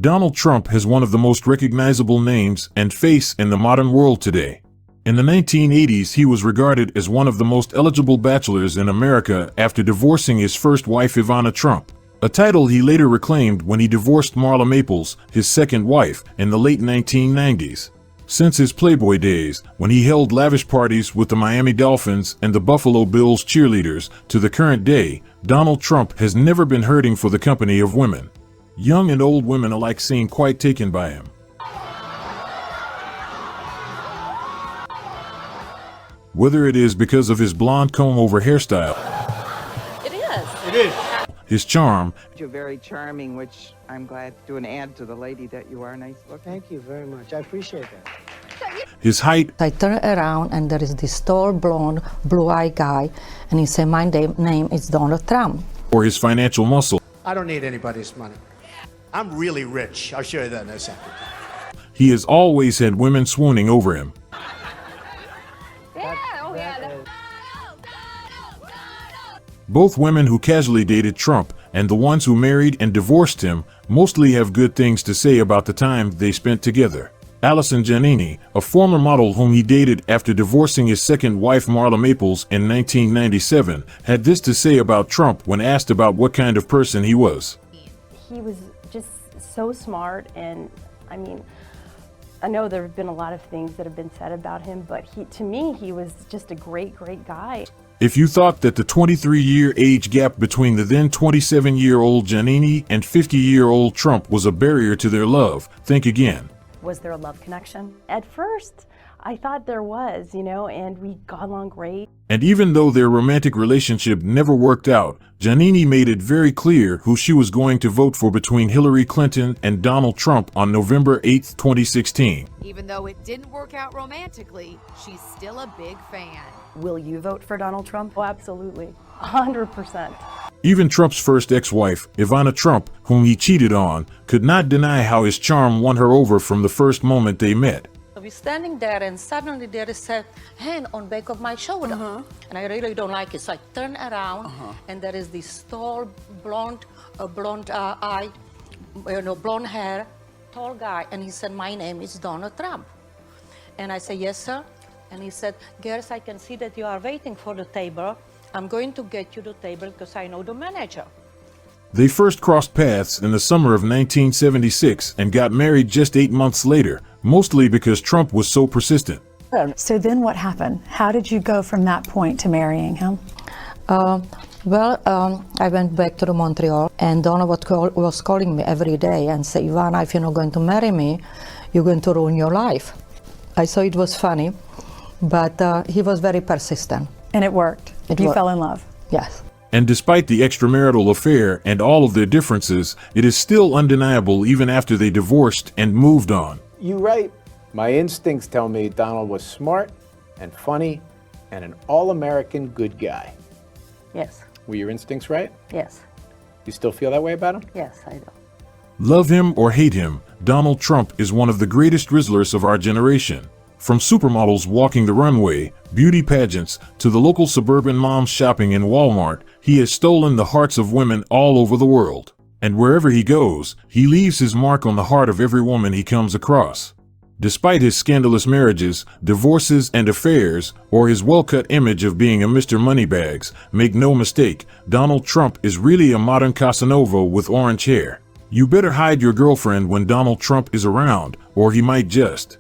Donald Trump has one of the most recognizable names and face in the modern world today. In the 1980s, he was regarded as one of the most eligible bachelors in America after divorcing his first wife, Ivana Trump, a title he later reclaimed when he divorced Marla Maples, his second wife, in the late 1990s. Since his Playboy days, when he held lavish parties with the Miami Dolphins and the Buffalo Bills cheerleaders, to the current day, Donald Trump has never been hurting for the company of women. Young and old women alike seem quite taken by him. Whether it is because of his blonde comb-over hairstyle, It is. his charm, You're very charming, which I'm glad to an ad to the lady that you are nice looking. Thank you very much. I appreciate that. his height, I turn around and there is this tall, blonde, blue-eyed guy, and he said, my name is Donald Trump. or his financial muscle, I don't need anybody's money. I'm really rich. I'll show you that in a second. he has always had women swooning over him. Both women who casually dated Trump and the ones who married and divorced him mostly have good things to say about the time they spent together. Allison Janney, a former model whom he dated after divorcing his second wife Marla Maples in 1997, had this to say about Trump when asked about what kind of person he was. He was just so smart, and I mean, I know there have been a lot of things that have been said about him, but to me, he was just a great, great guy. If you thought that the 23-year age gap between the then 27-year-old Janney and 50-year-old Trump was a barrier to their love, think again. Was there a love connection? At first, I thought there was, and we got along great. And even though their romantic relationship never worked out, Janney made it very clear who she was going to vote for between Hillary Clinton and Donald Trump on November 8, 2016. Even though it didn't work out romantically, she's still a big fan. Will you vote for Donald Trump? Oh, absolutely. 100%. Even Trump's first ex-wife, Ivana Trump, whom he cheated on, could not deny how his charm won her over from the first moment they met. We're standing there and suddenly there is a hand on back of my shoulder. And I really don't like it. So I turn around and there is this tall, blonde eye, blonde hair, tall guy. And he said, my name is Donald Trump. And I said, yes, sir. And he said, girls, I can see that you are waiting for the table. I'm going to get you the table because I know the manager. They first crossed paths in the summer of 1976 and got married just 8 months later, mostly because Trump was so persistent. So then what happened? How did you go from that point to marrying him? I went back to Montreal, and Donald was calling me every day and say, Ivana, if you're not going to marry me, you're going to ruin your life. I thought it was funny, but he was very persistent. And it worked. You fell in love. Yes. And despite the extramarital affair and all of their differences, it is still undeniable even after they divorced and moved on. You're right. My instincts tell me Donald was smart and funny and an all-American good guy. Yes. Were your instincts right? Yes. You still feel that way about him? Yes, I do. Love him or hate him, Donald Trump is one of the greatest rizzlers of our generation. From supermodels walking the runway, beauty pageants, to the local suburban moms shopping in Walmart, he has stolen the hearts of women all over the world. And wherever he goes, he leaves his mark on the heart of every woman he comes across. Despite his scandalous marriages, divorces, and affairs, or his well-cut image of being a Mr. Moneybags, make no mistake, Donald Trump is really a modern Casanova with orange hair. You better hide your girlfriend when Donald Trump is around, or he might just